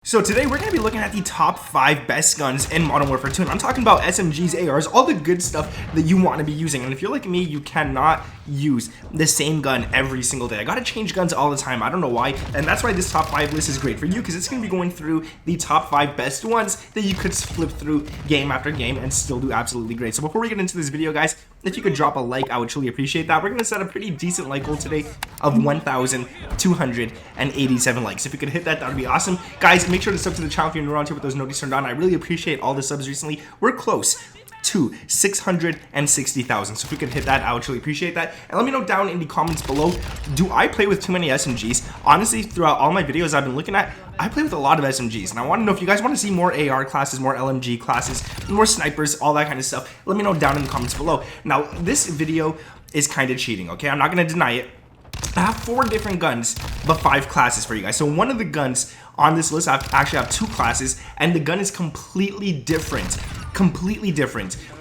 So today we're going to be looking at the top 5 best guns in Modern Warfare 2, and I'm talking about SMGs, ARs, all the good stuff that you want to be using. And if you're like me, you cannot use the same gun every single day. I got to change guns all the time. I don't know why, and that's why this top 5 list is great for you, because it's going to be going through the top 5 best ones that you could flip through game after game and still do absolutely great. So before we get into this video, guys, if you could drop a like, I would truly appreciate that. We're going to set a pretty decent like goal today of 1,287 likes. If you could hit that, that would be awesome. Guys, make sure to sub to the channel if you're new around here with those notifications turned on. I really appreciate all the subs recently. We're close to 660,000, so if we could hit that, I would truly appreciate that. And let me know down in the comments below, do I play with too many SMGs? Honestly, throughout all my videos I've been looking at, I play with a lot of SMGs, and I want to know if you guys want to see more AR classes, more LMG classes, more snipers, all that kind of stuff. Let me know down in the comments below. Now, this video is kind of cheating, okay? I'm not going to deny it. I have 4 different guns, but 5 classes for you guys. So one of the guns on this list, I actually have 2 classes, and the gun is completely different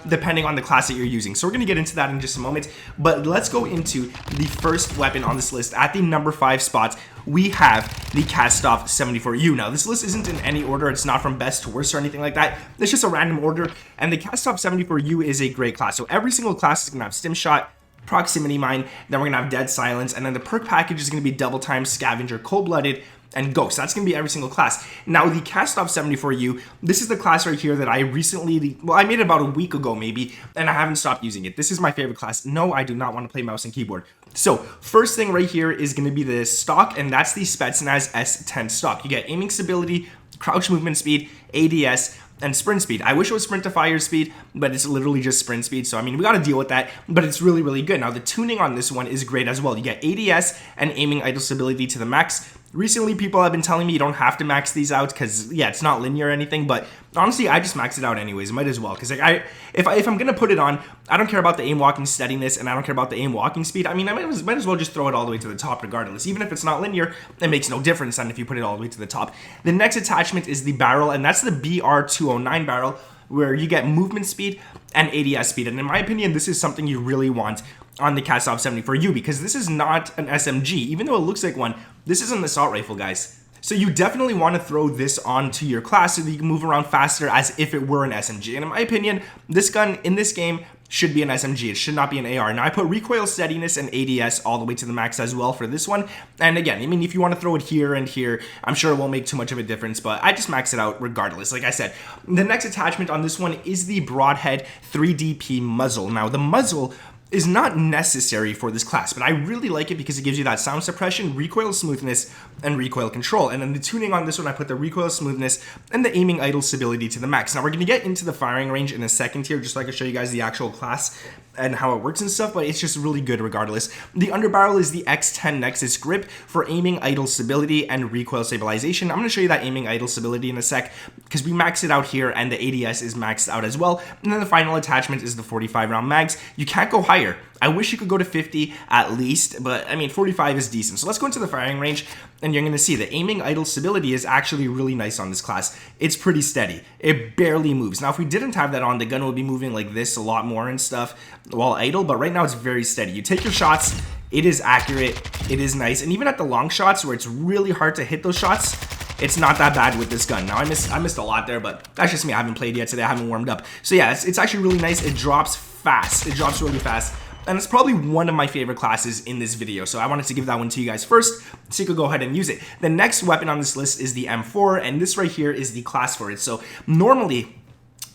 depending on the class that you're using. So we're going to get into that in just a moment, but let's go into the first weapon on this list. At the number 5 spot, we have the Kastov 74U. Now, this list isn't in any order. It's not from best to worst or anything like that. It's just a random order, and the Kastov 74U is a great class. So every single class is going to have stim shot, proximity mine, then we're gonna have dead silence, and then the perk package is gonna be double time, scavenger, cold-blooded, and ghost. That's gonna be every single class. Now, the Kastov 74U, this is the class right here that I recently, well, I made it about a week ago maybe, and I haven't stopped using it. This is my favorite class. No, I do not want to play mouse and keyboard. So first thing right here is gonna be the stock, and that's the SPETSNAZ S10 stock. You get aiming stability, crouch movement speed, ADS, and sprint speed. I wish it was sprint to fire speed, but it's literally just sprint speed. So, I mean, we got to deal with that, but it's really, really good. Now, the tuning on this one is great as well. You get ADS and aiming idle stability to the max. Recently, people have been telling me you don't have to max these out because, yeah, it's not linear or anything, but honestly, I just max it out anyways. Might as well, because like, if I'm going to put it on, I don't care about the aim walking steadiness, and I don't care about the aim walking speed. I mean, I might as well just throw it all the way to the top regardless. Even if it's not linear, it makes no difference than if you put it all the way to the top. The next attachment is the barrel, and that's the BR209 barrel, where you get movement speed and ADS speed. And in my opinion, this is something you really want on the Kastov 74U, because this is not an SMG. Even though it looks like one, this is an assault rifle, guys. So you definitely want to throw this onto your class so that you can move around faster as if it were an SMG. And in my opinion, this gun in this game should be an SMG. It should not be an AR. Now, I put recoil steadiness and ADS all the way to the max as well for this one. And again, I mean, if you want to throw it here and here, I'm sure it won't make too much of a difference, but I just max it out regardless. Like I said, the next attachment on this one is the Broadhead 3DP muzzle. Now, the muzzle is not necessary for this class, but I really like it because it gives you that sound suppression, recoil smoothness, and recoil control. And then the tuning on this one, I put the recoil smoothness and the aiming idle stability to the max. Now, we're going to get into the firing range in a second here, just so I can show you guys the actual class and how it works and stuff, but it's just really good regardless. The underbarrel is the XTEN NEXUS grip for aiming idle stability and recoil stabilization. I'm going to show you that aiming idle stability in a sec, because we max it out here and the ADS is maxed out as well. And then the final attachment is the 45 round mags. You can't go higher. I wish you could go to 50 at least, but I mean, 45 is decent. So let's go into the firing range, and you're going to see the aiming idle stability is actually really nice on this class. It's pretty steady. It barely moves. Now, if we didn't have that on, the gun would be moving like this a lot more and stuff while idle, but right now it's very steady. You take your shots, it is accurate, it is nice, and even at the long shots where it's really hard to hit those shots, it's not that bad with this gun. Now, I missed a lot there, but that's just me. I haven't played yet today. I haven't warmed up. So yeah, it's actually really nice. It drops fast. It drops really fast. And it's probably one of my favorite classes in this video, so I wanted to give that one to you guys first, so you could go ahead and use it. The next weapon on this list is the M4, and this right here is the class for it. So normally,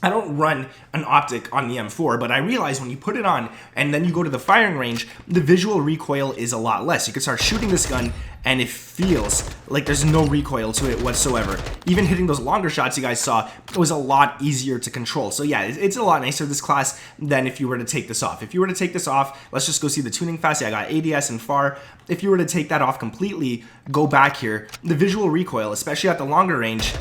I don't run an optic on the M4, but I realize when you put it on and then you go to the firing range, the visual recoil is a lot less. You can start shooting this gun and it feels like there's no recoil to it whatsoever. Even hitting those longer shots you guys saw, it was a lot easier to control. So yeah, it's a lot nicer, this class, than if you were to take this off. If you were to take this off, let's just go see the tuning fast. Yeah, I got ADS and FAR. If you were to take that off completely, go back here, the visual recoil, especially at the longer range,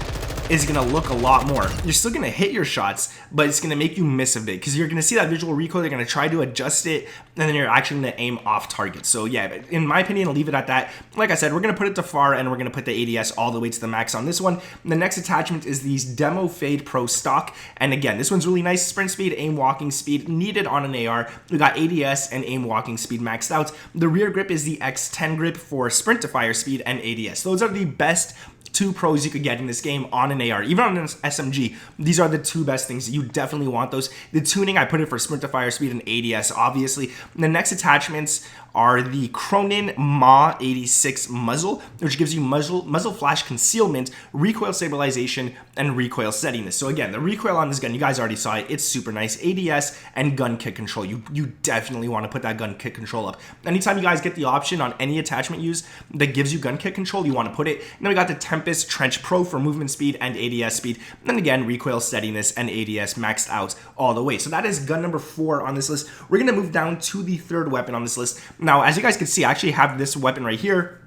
is going to look a lot more. You're still going to hit your shots, but it's going to make you miss a bit, because you're going to see that visual recoil, you're going to try to adjust it, and then you're actually going to aim off target. So yeah, in my opinion, I'll leave it at that. Like I said, we're going to put it to far, and we're going to put the ADS all the way to the max on this one. The next attachment is these Demo Fade Pro stock, and again, this one's really nice. Sprint speed, aim walking speed needed on an AR. We got ADS and aim walking speed maxed out. The rear grip is the XTEN grip for sprint to fire speed and ADS. Those are the best two pros you could get in this game on an AR, even on an SMG. These are the two best things. You definitely want those. The tuning, I put it for sprint to fire speed and ADS, obviously. The next attachments are the Cronin Ma 86 muzzle, which gives you muzzle flash concealment, recoil stabilization, and recoil steadiness. So again, the recoil on this gun, you guys already saw it. It's super nice. ADS and gun kick control. You definitely want to put that gun kick control up. Anytime you guys get the option on any attachment used that gives you gun kick control, you want to put it. And then we got the Tempus Trench Pro for movement speed and ADS speed. And then again, recoil steadiness and ADS maxed out all the way. So that is gun number 4 on this list. We're going to move down to the third weapon on this list. Now, as you guys can see, I actually have this weapon right here.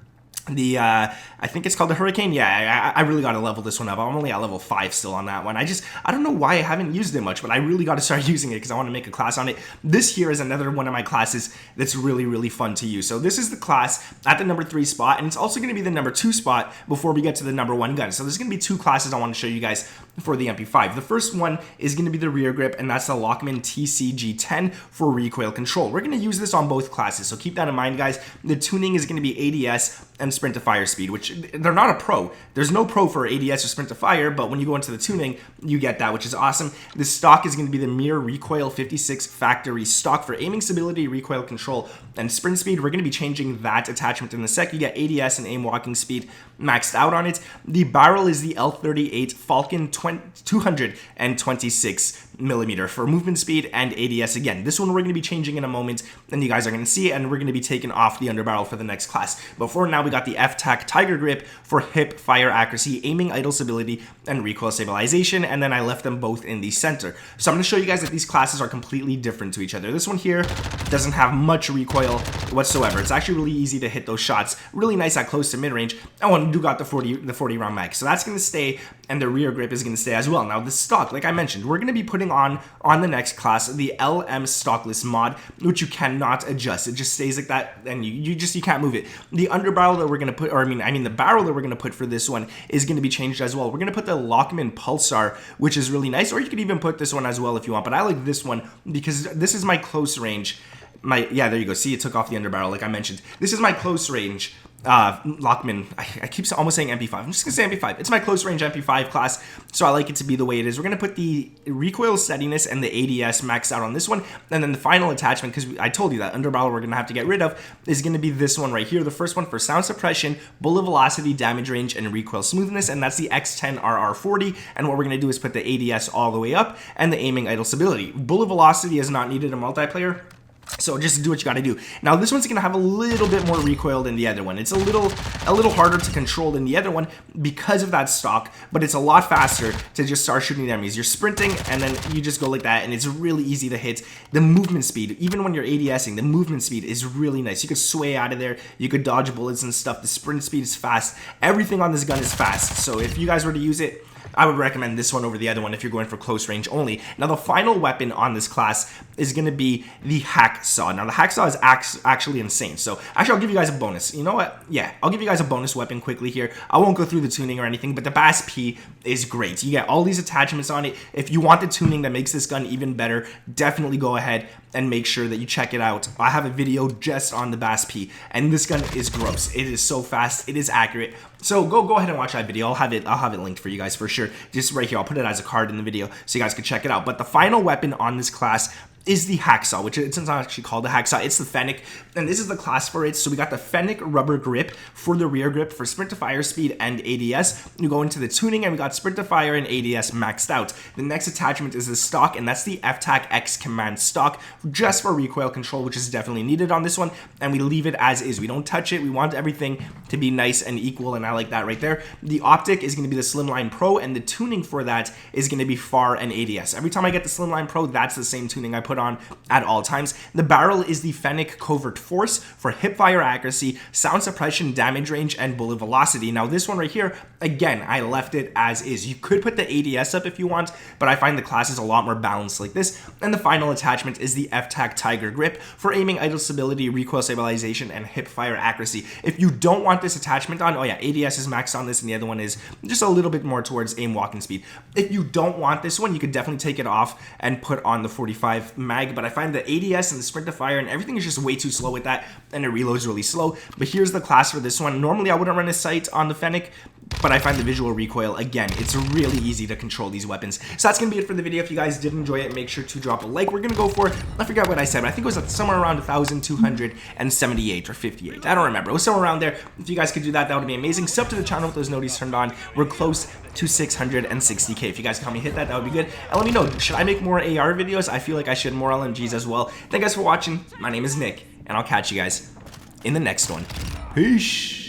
The I think it's called the Hurricane. Yeah, I really got to level this one up. I'm only at level 5 still on that one. I don't know why I haven't used it much, but I really got to start using it because I want to make a class on it. This here is another one of my classes that's really fun to use. So this is the class at the number 3 spot, and it's also going to be the number 2 spot before we get to the number 1 gun. So there's going to be 2 classes I want to show you guys for the MP5. The first one is going to be the rear grip, and that's the LACHMANN TCG10 for recoil control. We're going to use this on both classes, so keep that in mind, guys. The tuning is going to be ADS and sprint to fire speed, which they're not a pro. There's no pro for ADS or sprint to fire, but when you go into the tuning, you get that, which is awesome. The stock is going to be the Mir Recoil 56 factory stock for aiming stability, recoil control, and sprint speed. We're going to be changing that attachment in a sec. You get ADS and aim walking speed maxed out on it. The barrel is the L38 Falcon 226mm for movement speed and ADS. Again, this one we're going to be changing in a moment, and you guys are going to see it, and we're going to be taking off the underbarrel for the next class. But for now, we got the FTAC Tiger Grip for hip fire accuracy, aiming idle stability, and recoil stabilization, and then I left them both in the center. So I'm going to show you guys that these classes are completely different to each other. This one here doesn't have much recoil whatsoever. It's actually really easy to hit those shots. Really nice at close to mid-range. Oh, and you got the 40 round mag. So that's going to stay, and the rear grip is going to stay as well. Now the stock, like I mentioned, we're going to be putting on the next class the LM stockless mod, which you cannot adjust. It just stays like that, and you can't move it. The underbarrel that we're going to put, or I mean the barrel that we're going to put for this one is going to be changed as well. We're going to put the LACHMANN PULSAR, which is really nice, or you could even put this one as well if you want, but I like this one because this is my close range. Yeah, there you go. See, it took off the underbarrel like I mentioned. This is my close range LACHMANN. I keep almost saying MP5. I'm just gonna say MP5. It's my close range MP5 class, so I like it to be the way it is. We're gonna put the recoil steadiness and the ADS maxed out on this one, and then the final attachment, because I told you that underbarrel we're gonna have to get rid of, is gonna be this one right here. The first one for sound suppression, bullet velocity, damage range, and recoil smoothness, and that's the XTEN RR40. And what we're gonna do is put the ADS all the way up and the aiming idle stability. Bullet velocity is not needed in multiplayer, so just do what you got to do. Now this one's going to have a little bit more recoil than the other one. It's a little harder to control than the other one because of that stock, but it's a lot faster to just start shooting enemies. You're sprinting and then you just go like that, and it's really easy to hit. The movement speed, even when you're ADSing, the movement speed is really nice. You could sway out of there, you could dodge bullets and stuff. The sprint speed is fast. Everything on this gun is fast. So if you guys were to use it, I would recommend this one over the other one if you're going for close range only. Now the final weapon on this class is going to be the HACKSAW. Now the HACKSAW is actually insane. So actually I'll give you guys a bonus. You know what? Yeah, I'll give you guys a bonus weapon quickly here. I won't go through the tuning or anything, but the BAS P is great. You get all these attachments on it. If you want the tuning that makes this gun even better, definitely go ahead and make sure that you check it out. I have a video just on the BAS P, and this gun is gross. It is so fast. It is accurate. So go ahead and watch that video. I'll have it linked for you guys for sure. Just right here. I'll put it as a card in the video so you guys can check it out. But the final weapon on this class is the HACKSAW, which it's not actually called the HACKSAW. It's the FENNEC, and this is the class for it. So we got the FENNEC rubber grip for the rear grip for sprint to fire speed and ADS. You go into the tuning, and we got sprint to fire and ADS maxed out. The next attachment is the stock, and that's the FTAC XCOMMAND stock just for recoil control, which is definitely needed on this one, and we leave it as is. We don't touch it. We want everything to be nice and equal, and I like that right there. The optic is going to be the Slimline Pro, and the tuning for that is going to be FAR and ADS. Every time I get the Slimline Pro, that's the same tuning I put on at all times. The barrel is the FENNEC Covert Force for hip fire accuracy, sound suppression, damage range, and bullet velocity. Now this one right here, again, I left it as is. You could put the ADS up if you want, but I find the class is a lot more balanced like this. And the final attachment is the FTAC Tiger Grip for aiming idle stability, recoil stabilization, and hip fire accuracy. If you don't want this attachment on, oh yeah, ADS is maxed on this, and the other one is just a little bit more towards aim walking speed. If you don't want this one, you could definitely take it off and put on the 45 mag, but I find the ADS and the sprint to fire and everything is just way too slow with that, and it reloads really slow. But here's the class for this one. Normally I wouldn't run a sight on the FENNEC, but I find the visual recoil, again, it's really easy to control these weapons. So that's going to be it for the video. If you guys did enjoy it, make sure to drop a like. We're going to go for, I forgot what I said, but I think it was somewhere around 1,278 or 58. I don't remember. It was somewhere around there. If you guys could do that, that would be amazing. Sub to the channel with those notifications turned on. We're close to 660k. If you guys can help me hit that, that would be good. And let me know, should I make more AR videos? I feel like I should, more LMGs as well. Thank you guys for watching. My name is Nick, and I'll catch you guys in the next one. Peace.